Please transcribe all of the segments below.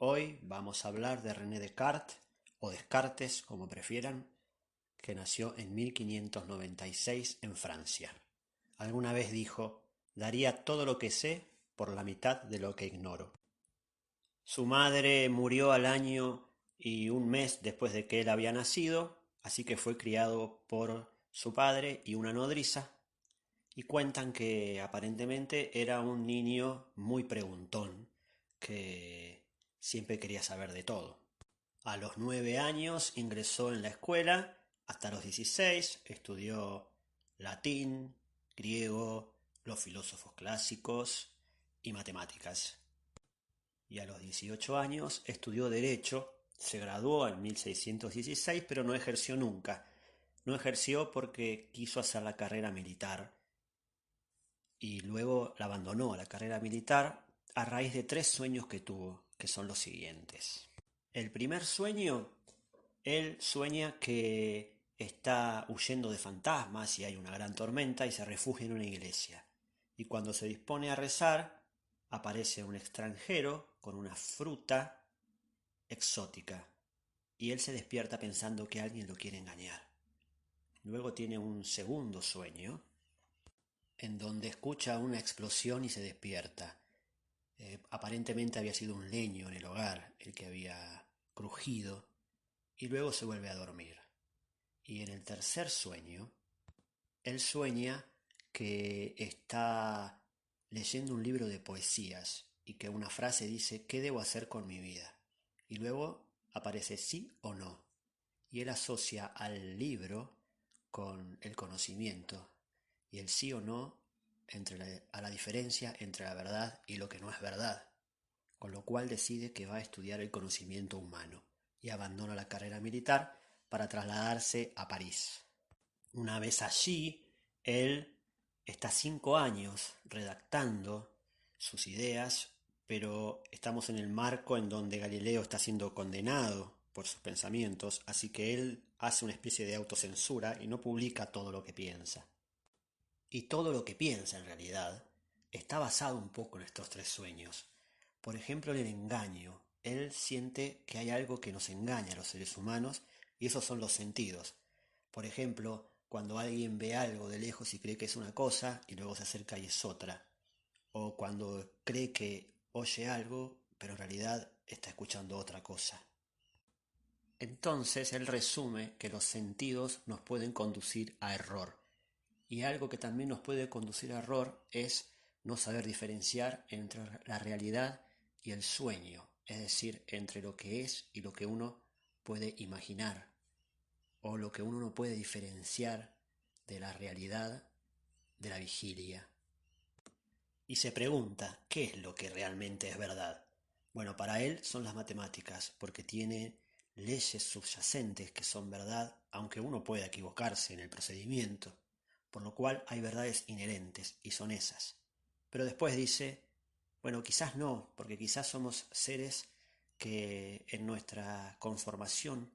Hoy vamos a hablar de René Descartes, o Descartes como prefieran, que nació en 1596 en Francia. Alguna vez dijo: daría todo lo que sé por la mitad de lo que ignoro. Su madre murió al año y un mes después de que él había nacido, así que fue criado por su padre y una nodriza, y cuentan que aparentemente era un niño muy preguntón, que siempre quería saber de todo. A los 9 años ingresó en la escuela, hasta los 16 estudió latín, griego, los filósofos clásicos y matemáticas. Y a los 18 años estudió Derecho, se graduó en 1616, pero no ejerció nunca. No ejerció porque quiso hacer la carrera militar y luego la abandonó, la carrera militar, a raíz de 3 sueños que tuvo, que son los siguientes. El primer sueño, él sueña que está huyendo de fantasmas y hay una gran tormenta y se refugia en una iglesia. Y cuando se dispone a rezar, aparece un extranjero con una fruta exótica y él se despierta pensando que alguien lo quiere engañar. Luego tiene un segundo sueño en donde escucha una explosión y se despierta. Aparentemente había sido un leño en el hogar el que había crujido y luego se vuelve a dormir. Y en el tercer sueño, él sueña que está leyendo un libro de poesías y que una frase dice: ¿qué debo hacer con mi vida? Y luego aparece sí o no. Y él asocia al libro con el conocimiento y el sí o no a la diferencia entre la verdad y lo que no es verdad, con lo cual decide que va a estudiar el conocimiento humano y abandona la carrera militar para trasladarse a París. Una vez allí, él está 5 años redactando sus ideas, pero estamos en el marco en donde Galileo está siendo condenado por sus pensamientos, así que él hace una especie de autocensura y no publica todo lo que piensa. Y todo lo que piensa en realidad está basado un poco en estos 3 sueños. Por ejemplo, en el engaño. Él siente que hay algo que nos engaña a los seres humanos y esos son los sentidos. Por ejemplo, cuando alguien ve algo de lejos y cree que es una cosa y luego se acerca y es otra. O cuando cree que oye algo, pero en realidad está escuchando otra cosa. Entonces él resume que los sentidos nos pueden conducir a error. Y algo que también nos puede conducir a error es no saber diferenciar entre la realidad y el sueño, es decir, entre lo que es y lo que uno puede imaginar, o lo que uno no puede diferenciar de la realidad de la vigilia. Y se pregunta, ¿qué es lo que realmente es verdad? Bueno, para él son las matemáticas, porque tiene leyes subyacentes que son verdad, aunque uno pueda equivocarse en el procedimiento, por lo cual hay verdades inherentes, y son esas. Pero después dice, bueno, quizás no, porque quizás somos seres que en nuestra conformación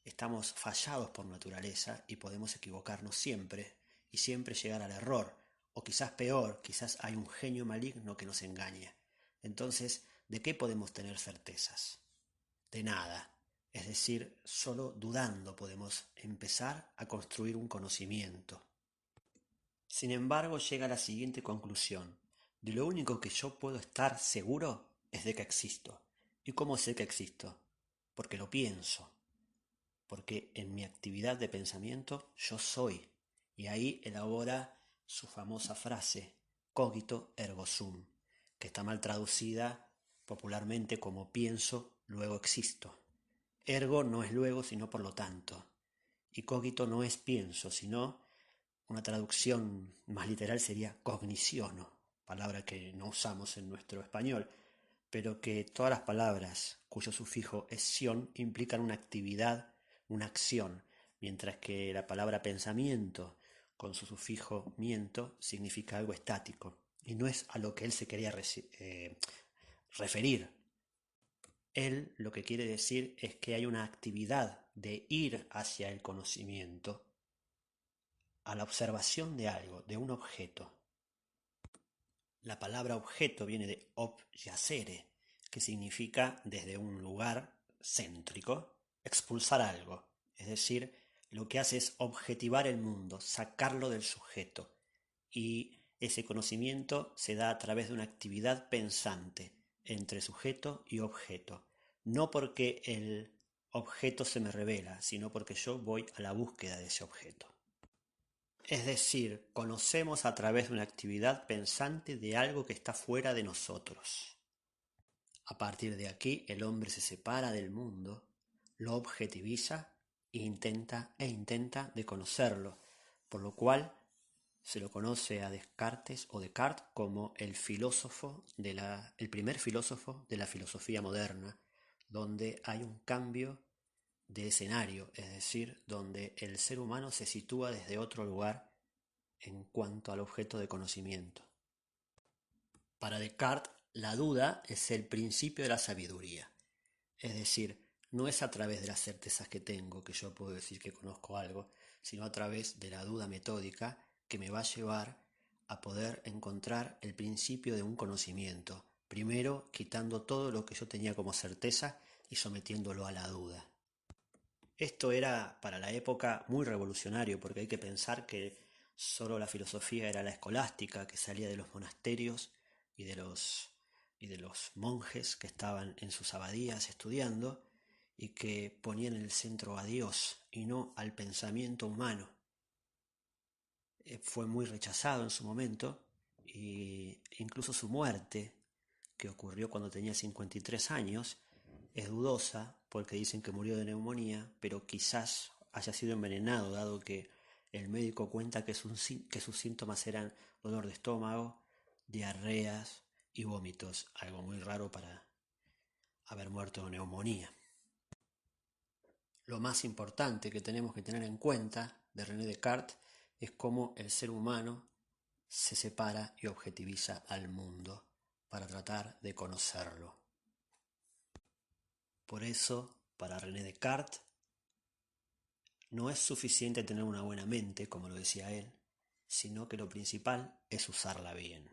estamos fallados por naturaleza y podemos equivocarnos siempre y siempre llegar al error. O quizás peor, quizás hay un genio maligno que nos engaña. Entonces, ¿de qué podemos tener certezas? De nada. Es decir, solo dudando podemos empezar a construir un conocimiento. Sin embargo, llega a la siguiente conclusión: de lo único que yo puedo estar seguro es de que existo. ¿Y cómo sé que existo? Porque lo pienso, porque en mi actividad de pensamiento yo soy. Y ahí elabora su famosa frase, cogito ergo sum, que está mal traducida popularmente como pienso, luego existo. Ergo no es luego, sino por lo tanto. Y cogito no es pienso, sino una traducción más literal sería cogniciono, palabra que no usamos en nuestro español, pero que todas las palabras cuyo sufijo es sion implican una actividad, una acción, mientras que la palabra pensamiento, con su sufijo miento, significa algo estático, y no es a lo que él se quería referir. Él lo que quiere decir es que hay una actividad de ir hacia el conocimiento, a la observación de algo, de un objeto. La palabra objeto viene de objacere, que significa desde un lugar céntrico expulsar algo, es decir, lo que hace es objetivar el mundo, sacarlo del sujeto, y ese conocimiento se da a través de una actividad pensante entre sujeto y objeto, no porque el objeto se me revela, sino porque yo voy a la búsqueda de ese objeto. Es decir, conocemos a través de una actividad pensante de algo que está fuera de nosotros. A partir de aquí, el hombre se separa del mundo, lo objetiviza e intenta de conocerlo, por lo cual se lo conoce a Descartes o Descartes como el primer filósofo de la filosofía moderna, donde hay un cambio de escenario, es decir, donde el ser humano se sitúa desde otro lugar en cuanto al objeto de conocimiento. Para Descartes, la duda es el principio de la sabiduría, es decir, no es a través de las certezas que tengo que yo puedo decir que conozco algo, sino a través de la duda metódica que me va a llevar a poder encontrar el principio de un conocimiento, primero quitando todo lo que yo tenía como certeza y sometiéndolo a la duda. Esto era para la época muy revolucionario, porque hay que pensar que solo la filosofía era la escolástica, que salía de los monasterios y de los monjes que estaban en sus abadías estudiando y que ponían en el centro a Dios y no al pensamiento humano. Fue muy rechazado en su momento e incluso su muerte, que ocurrió cuando tenía 53 años, es dudosa porque dicen que murió de neumonía, pero quizás haya sido envenenado, dado que el médico cuenta que sus síntomas eran dolor de estómago, diarreas y vómitos, algo muy raro para haber muerto de neumonía. Lo más importante que tenemos que tener en cuenta de René Descartes es cómo el ser humano se separa y objetiviza al mundo para tratar de conocerlo. Por eso, para René Descartes, no es suficiente tener una buena mente, como lo decía él, sino que lo principal es usarla bien.